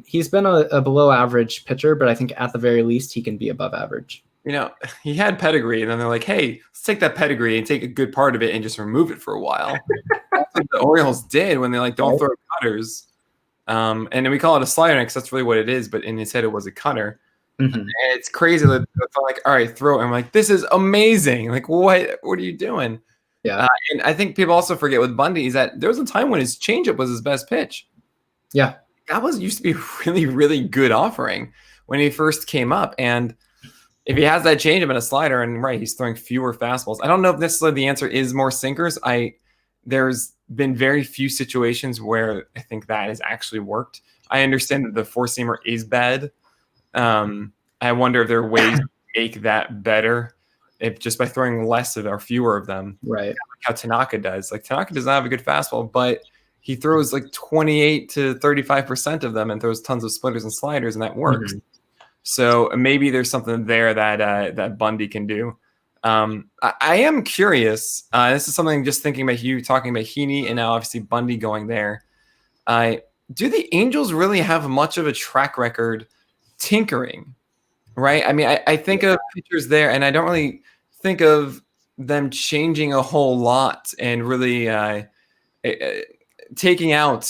he's been a below average pitcher, but I think at the very least he can be above average. He had pedigree, and then they're like, hey, let's take that pedigree and take a good part of it and just remove it for a while. That's what the Orioles did when they don't throw cutters. And then we call it a slider because that's really what it is, but in his head it was a cutter. Mm-hmm. And it's crazy that they're like, all right, throw it. I'm like, this is amazing. Like, what are you doing? Yeah. And I think people also forget with Bundy is that there was a time when his changeup was his best pitch. Yeah. That used to be a really, really good offering when he first came up. And if he has that changeup and a slider, and right, he's throwing fewer fastballs. I don't know if necessarily the answer is more sinkers. There's been very few situations where I think that has actually worked. I understand that the four-seamer is bad. I wonder if there are ways to make that better, if just by throwing less of or fewer of them. Right. Like how Tanaka does. Like Tanaka does not have a good fastball, but he throws like 28 to 35% of them and throws tons of splitters and sliders, and that works. Mm-hmm. So maybe there's something there that Bundy can do. I am curious. This is something just thinking about you talking about Heaney and now obviously Bundy going there. Do the Angels really have much of a track record tinkering? Right. I think of pitchers there, and I don't really think of them changing a whole lot and really taking out,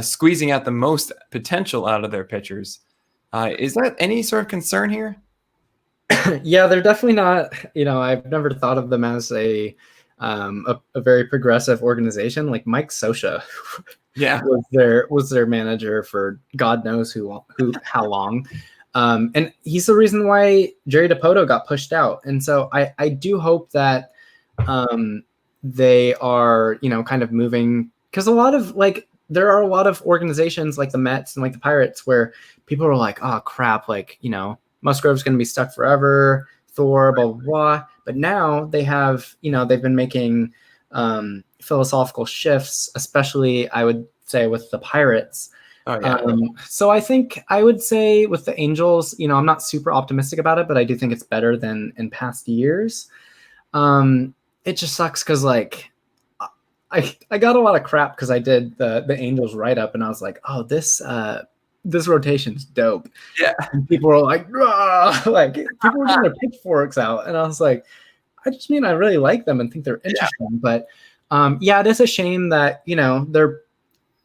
squeezing out the most potential out of their pitchers. Is that any sort of concern here? Yeah, they're definitely not. I've never thought of them as a very progressive organization. Like Mike Scioscia, was their manager for God knows how long, and he's the reason why Jerry DiPoto got pushed out. And so I do hope that they are kind of moving, because there are a lot of organizations like the Mets and like the Pirates where people are like, oh crap, like Musgrove's going to be stuck forever, Thor, blah, blah, blah. But now they have, they've been making philosophical shifts, especially I would say with the Pirates. Oh, yeah. So I think I would say with the Angels, I'm not super optimistic about it, but I do think it's better than in past years. It just sucks because like I got a lot of crap because I did the Angels write-up and I was like, oh, this rotation's dope. Yeah. And people were like, like people were getting their pitchforks out. And I was like, I just mean I really like them and think they're interesting. Yeah. But it is a shame that,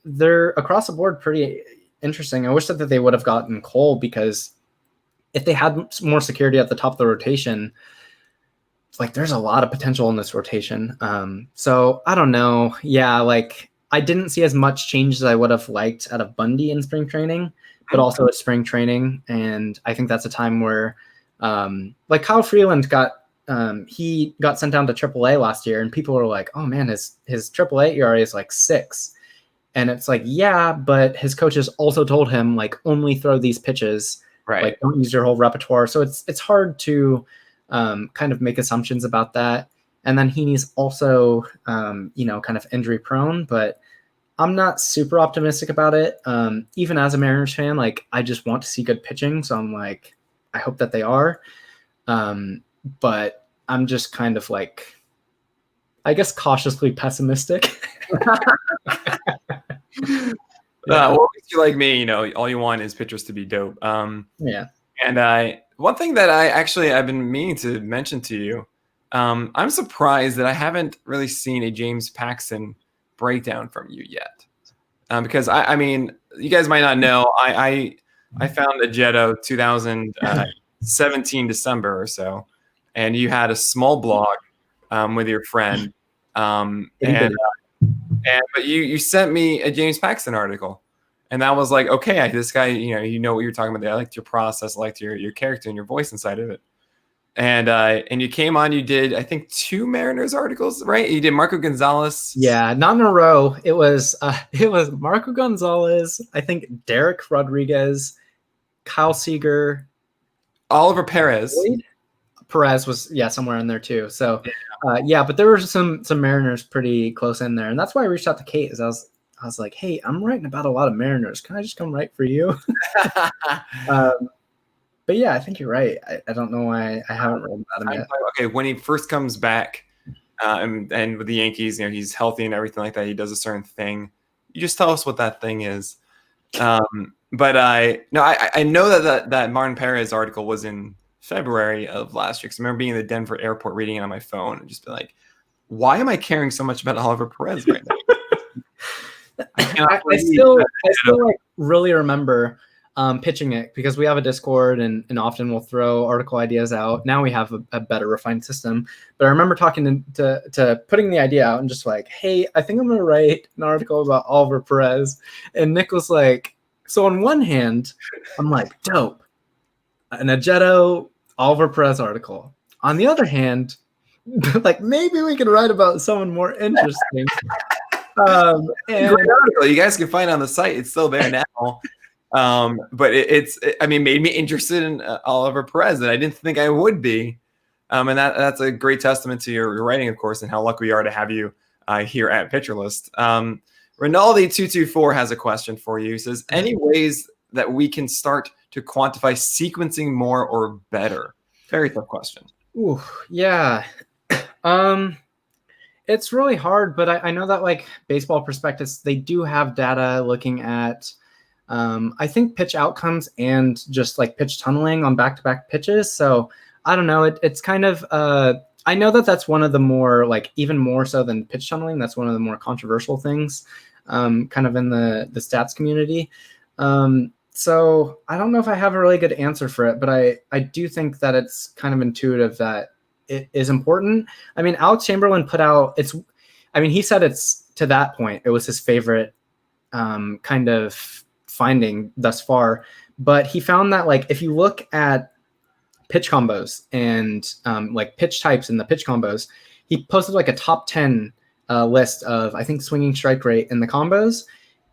they're across the board pretty interesting. I wish that they would have gotten Cole because if they had more security at the top of the rotation, like there's a lot of potential in this rotation. So I don't know. Yeah, like I didn't see as much change as I would have liked out of Bundy in spring training, but also at spring training. And I think that's a time where like Kyle Freeland he got sent down to AAA last year, and people were like, oh man, his AAA ERA is like 6. And it's like, yeah, but his coaches also told him like only throw these pitches, right? Like don't use your whole repertoire. So it's hard to kind of make assumptions about that. And then Heaney's also kind of injury prone, but I'm not super optimistic about it. Even as a Mariners fan, like I just want to see good pitching, so I'm like, I hope that they are. But I'm just kind of like, I guess, cautiously pessimistic. Well, if you like me, all you want is pitchers to be dope. Yeah. And one thing that I've been meaning to mention to you, I'm surprised that I haven't really seen a James Paxton breakdown from you yet. Because I mean, you guys might not know, I found Ajeto 2017 December or so, and you had a small blog with your friend, but you sent me a James Paxton article, and that was like, okay, this guy, you know what you're talking about. I liked your process, I liked your character and your voice inside of it. And you came on, you did, I think, 2 Mariners articles, right? You did Marco Gonzalez. Yeah, not in a row. It was Marco Gonzalez, I think Derek Rodriguez, Kyle Seager, Oliver Perez. Perez was somewhere in there too. So but there were some Mariners pretty close in there, and that's why I reached out to Kate. Is I was like, hey, I'm writing about a lot of Mariners. Can I just come write for you? But yeah, I think you're right. I don't know why I haven't written about him yet. Okay, when he first comes back, and with the Yankees, he's healthy and everything like that. He does a certain thing. You just tell us what that thing is. But I know that Martin Perez article was in February of last year. Because I remember being in the Denver airport reading it on my phone and just be like, why am I caring so much about Oliver Perez right now? I still like really remember pitching it, because we have a Discord and often we'll throw article ideas out. Now we have a better refined system, but I remember talking to putting the idea out and just like, hey, I think I'm going to write an article about Oliver Perez. And Nick was like, so on one hand, I'm like, dope, an Ajeto Oliver Perez article. On the other hand, like maybe we can write about someone more interesting. And great article. You guys can find it on the site. It's still there now. But it made me interested in Oliver Perez, and I didn't think I would be. And that's a great testament to your writing, of course, and how lucky we are to have you here at Pitcher List. Rinaldi224 has a question for you. He says, any ways that we can start to quantify sequencing more or better? Very tough question. Ooh, yeah. It's really hard, but I know that like Baseball Prospectus, they do have data looking at I think pitch outcomes and just like pitch tunneling on back-to-back pitches. So I don't know. It's kind of I know that's one of the more, like, even more so than pitch tunneling, that's one of the more controversial things kind of in the stats community. So I don't know if I have a really good answer for it, but I do think that it's kind of intuitive that it is important. I mean, Alex Chamberlain put out he said it's, to that point, it was his favorite kind of finding thus far, but he found that like if you look at pitch combos and like pitch types in the pitch combos, he posted like a top 10 list of, I think, swinging strike rate in the combos,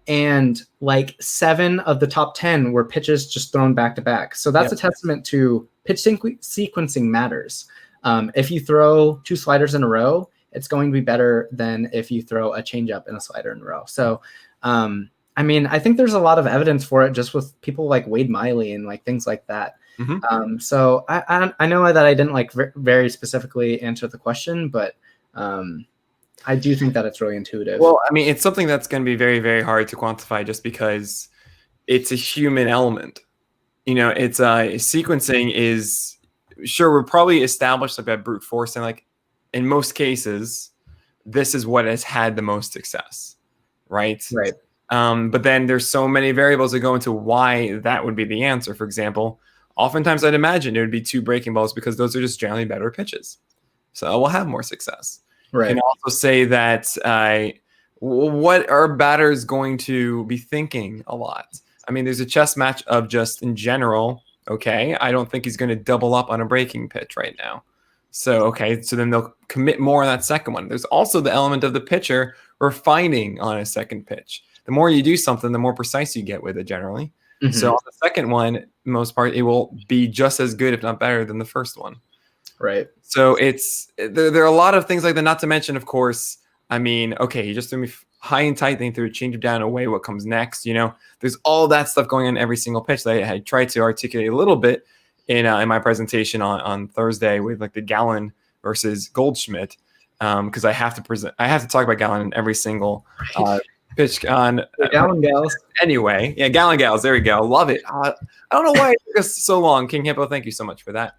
and like 7 of the top 10 were pitches just thrown back to back. So that's a testament to pitch sequencing matters. If you throw 2 sliders in a row, it's going to be better than if you throw a changeup and a slider in a row. So I mean, I think there's a lot of evidence for it just with people like Wade Miley and like things like that. Mm-hmm. So I know that I didn't like very specifically answer the question, but I do think that it's really intuitive. Well, I mean, it's something that's going to be very, very hard to quantify just because it's a human element. It's sequencing is, sure, we're probably established like that brute force, and like in most cases, this is what has had the most success, right? Right. But then there's so many variables that go into why that would be the answer. For example, oftentimes I'd imagine it would be 2 breaking balls because those are just generally better pitches. So we'll have more success. Right. You can also say that what are batters going to be thinking a lot? I mean, there's a chess match of just in general, okay, I don't think he's going to double up on a breaking pitch right now. So, okay, so then they'll commit more on that second one. There's also the element of the pitcher refining on a second pitch. The more you do something, the more precise you get with it generally. Mm-hmm. So on the second one, most part, it will be just as good, if not better, than the first one. Right. So there are a lot of things like that, not to mention, of course, I mean, okay, you just threw me high and tight, then threw a change down away. What comes next? You know, there's all that stuff going on in every single pitch that I tried to articulate a little bit in my presentation on Thursday with like the Gallon versus Goldschmidt, because I have to talk about Gallon in every single PitchCon. Gallon Gals. Anyway, yeah, Gallon Gals. There we go. Love it. I don't know why it took us so long. King Hippo, thank you so much for that.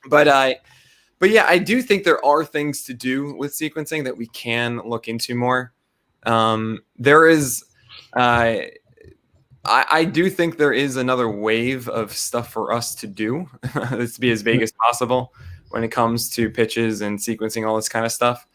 But yeah, I do think there are things to do with sequencing that we can look into more. There is, I do think there is another wave of stuff for us to do. Let's be as vague as possible when it comes to pitches and sequencing, all this kind of stuff.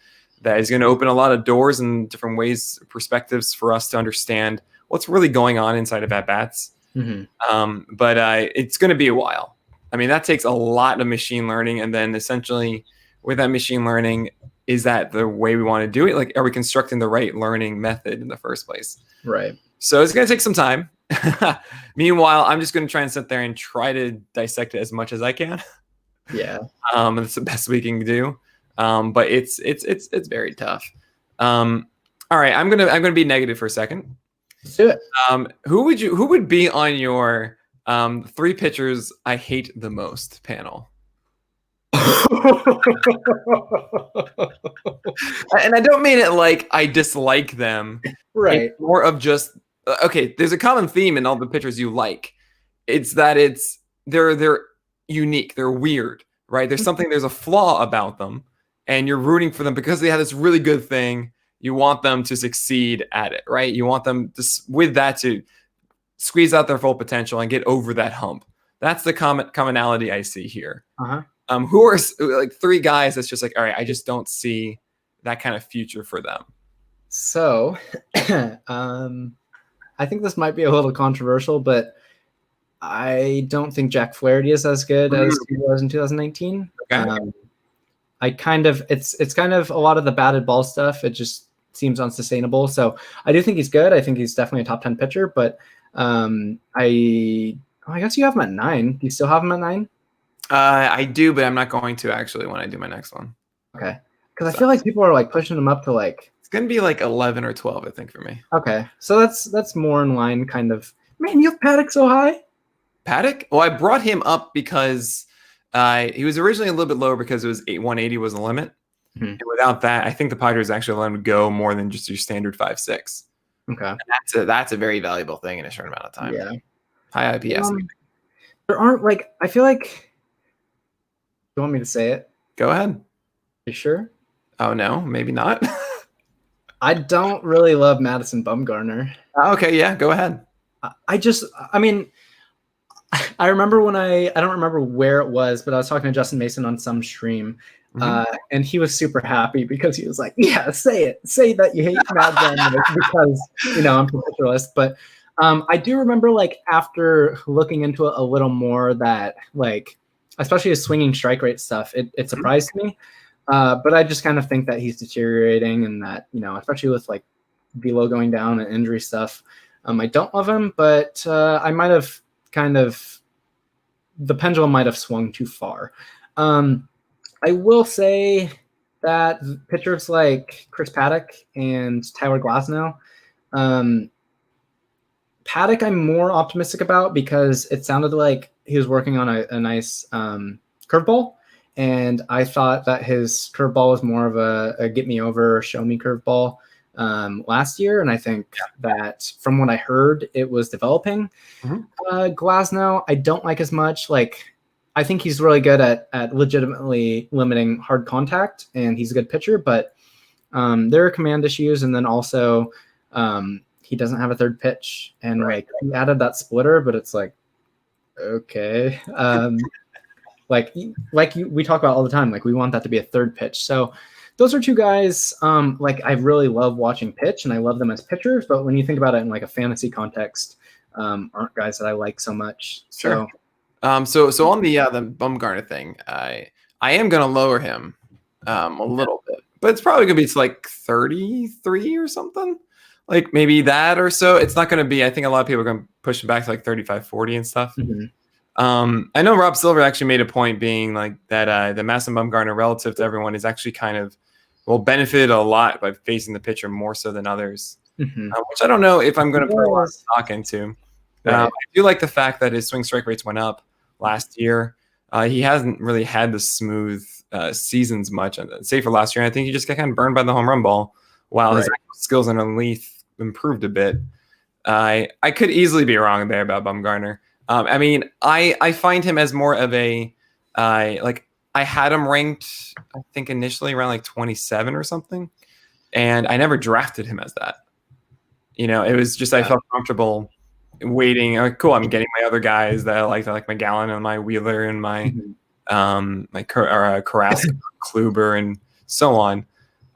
That is going to open a lot of doors and different ways, perspectives for us to understand what's really going on inside of at-bats. Mm-hmm. But it's going to be a while. I mean, that takes a lot of machine learning. And then essentially with that machine learning, is that the way we want to do it? Like, are we constructing the right learning method in the first place? Right. So it's going to take some time. Meanwhile, I'm just going to try and sit there and try to dissect it as much as I can. Yeah. It's the best we can do. But it's very tough. All right. I'm going to be negative for a second. Let's do it. Who would be on your 3 pitchers I hate the most panel? And I don't mean it like I dislike them. Right. It's more of just, okay, there's a common theme in all the pitchers you like. It's that they're unique. They're weird, right? There's a flaw about them, and you're rooting for them because they have this really good thing. You want them to succeed at it, right? You want them to squeeze out their full potential and get over that hump. That's the commonality I see here. Uh-huh. Who are like 3 guys that's just like, all right, I just don't see that kind of future for them. So, I think this might be a little controversial, but I don't think Jack Flaherty is as good as he was in 2019. Okay. It's kind of a lot of the batted ball stuff. It just seems unsustainable. So I do think he's good. I think he's definitely a top 10 pitcher, but I guess you have him at 9. Do you still have him at 9? I do, but I'm not going to actually when I do my next one. Okay. Because I feel like people are like pushing him up to like, it's gonna be like 11 or 12, I think, for me. Okay, so that's more in line, kind of. Man, you have Paddock so high. Paddock? Well, I brought him up because he was originally a little bit lower because it was 180 was the limit. Mm-hmm. And without that, I think the Padres actually let him go more than just your standard 5.6. Okay, and that's a very valuable thing in a short amount of time. Yeah, high IPS. There aren't like I feel like. You want me to say it? Go ahead. You sure? Oh no, maybe not. I don't really love Madison Bumgarner. Okay, yeah, go ahead. I mean, I remember when I don't remember where it was, but I was talking to Justin Mason on some stream, and he was super happy because he was like, yeah, say that you hate Mad Bumgarner because, I'm professionalist. But I do remember, like, after looking into it a little more that, like, especially his swinging strike rate stuff, it surprised me. But I just kind of think that he's deteriorating and that, especially with like velo going down and injury stuff, I don't love him, but I might have the pendulum might have swung too far. I will say that pitchers like Chris Paddock and Tyler Glasnow, Paddock I'm more optimistic about because it sounded like he was working on a nice curveball. And I thought that his curveball was more of a get me over, show me curveball last year. And I think that from what I heard, it was developing. Glasnow, I don't like as much. Like, I think he's really good at legitimately limiting hard contact, and he's a good pitcher. But there are command issues. And then also he doesn't have a third pitch. And like he added that splitter, but it's like, okay. We talk about all the time, like we want that to be a third pitch. So those are two guys like I really love watching pitch, and I love them as pitchers. But when you think about it in like a fantasy context, aren't guys that I like so much. So, so on the Bumgarner thing, I am gonna lower him a little bit, but it's probably gonna be to like 33 or something, like maybe that or so. It's not gonna be. I think a lot of people are gonna push him back to like 35, 40 and stuff. I know Rob Silver actually made a point being like that the Madison Bumgarner relative to everyone is actually kind of benefited a lot by facing the pitcher more so than others, which I don't know if I'm going to put a lot of stock into. I do like the fact that his swing strike rates went up last year. He hasn't really had the smooth seasons much, save for last year. And I think he just got kind of burned by the home run ball while his skills underneath improved a bit. I could easily be wrong there about Bumgarner. I mean, I find him as more of a like I had him ranked, I think initially around like 27 or something, and I never drafted him as that. You know, it was just I felt comfortable waiting. Cool, I'm getting my other guys that I like my Gallon and my Wheeler and my Carrasco, Kluber, and so on.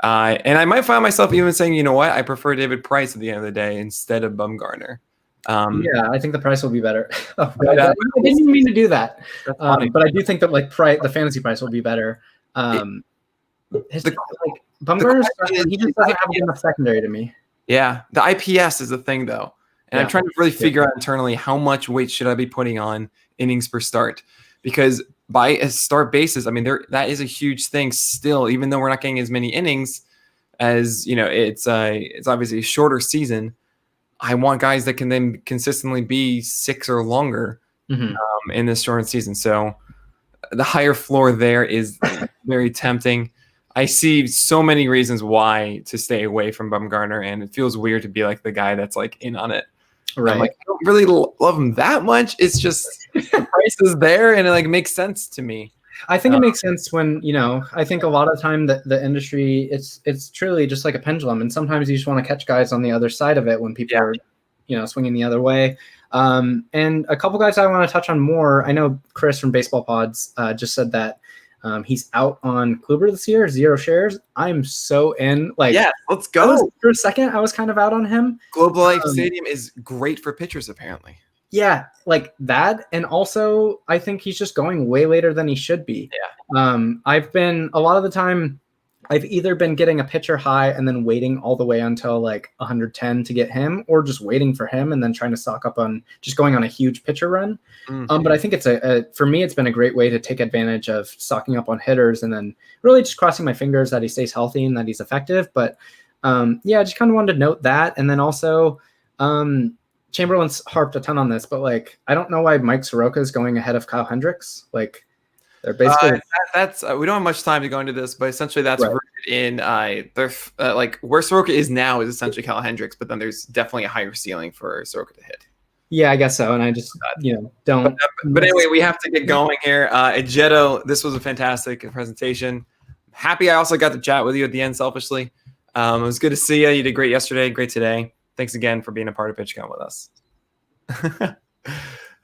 And I might find myself even saying, you know what, I prefer David Price at the end of the day instead of Bumgarner. I think the price will be better. I didn't even mean to do that, but I do think that like the fantasy price will be better. Bumgarner, he just doesn't have enough secondary to me. Yeah, the IPS is the thing though, and I'm trying to really figure out internally how much weight should I be putting on innings per start, because by a start basis, I mean that is a huge thing still, even though we're not getting as many innings as it's obviously a shorter season. I want guys that can then consistently be 6 or longer in this short season. So the higher floor there is very tempting. I see so many reasons why to stay away from Bumgarner, and it feels weird to be like the guy that's like in on it. Right. I'm like, I don't really love him that much. It's just the price is there, and it like makes sense to me. I think it makes sense when, I think a lot of time that the industry, it's truly just like a pendulum. And sometimes you just want to catch guys on the other side of it when people are, swinging the other way. And a couple guys I want to touch on more. I know Chris from Baseball Pods just said that he's out on Kluber this year, 0 shares. I'm so in. Like, yeah, let's go. For a second, I was kind of out on him. Global Life Stadium is great for pitchers, apparently. Yeah, like that. And also, I think he's just going way later than he should be. Yeah. I've been, a lot of the time, I've either been getting a pitcher high and then waiting all the way until like 110 to get him, or just waiting for him and then trying to stock up on just going on a huge pitcher run. But I think it's for me, it's been a great way to take advantage of stocking up on hitters and then really just crossing my fingers that he stays healthy and that he's effective. But I just kind of wanted to note that. And then also, Chamberlain's harped a ton on this, but like, I don't know why Mike Soroka is going ahead of Kyle Hendricks. Like, they're basically that's we don't have much time to go into this, but essentially that's rooted in like where Soroka is now is essentially Kyle Hendricks, but then there's definitely a higher ceiling for Soroka to hit. Yeah, I guess so. And I just don't. But anyway, we have to get going here. Ajeto, this was a fantastic presentation. Happy I also got to chat with you at the end. Selfishly, it was good to see you. You did great yesterday, great today. Thanks again for being a part of PitchCon with us.